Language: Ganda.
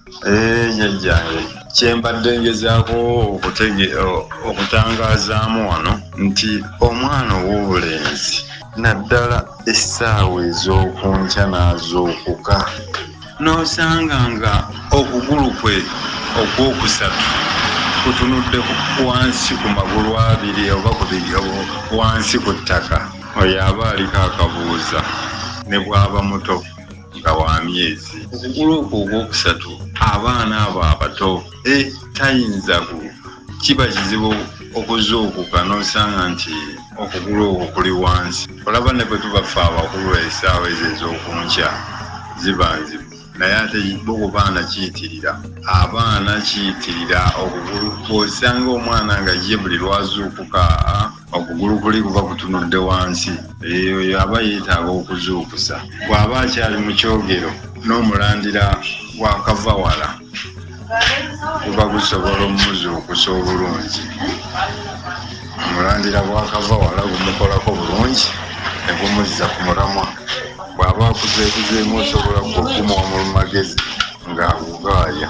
Jjajjange kyembadde ngezaako okutangazaamu wano nti omwana ow'obulenzi naddala essaawa ez'okunkya n'az'okuka n'osanga nga okugulu kwe okwokusatu kutunudde wansi ku magulu abiri oba wansi ku ttaka. Oyo aba aliko akabuuza ne bw'aba muto nga wa myezi. Okugulu okwo okwokusatu abaana abo abato tayinza kiba kizibu okuzuukuka n'osanga nti okugulu okwo kuli wansi. Olaba ne bwe tubaffe abakulu essaawa ezo ez'okunkya ziba nzibu naye ate bo ku baana kiyitirira okugulu. Bw'osanga omwana nga ye buli lwazuukuka okugulu kuli kuba kutunudde wansi, oyo aba yeetaaga okuzuukusa. Bw'aba akyali mu kyogero n'omulandira gw'akava wala guba gusobola omumuzuukusa obulungi. Omulandira gw'akava wala gumukolako bulungi ne gumuzza ku mulamwa. Bw'aba akuzeekuzeemu osobola okuguma mu magezi ng'agugaaya.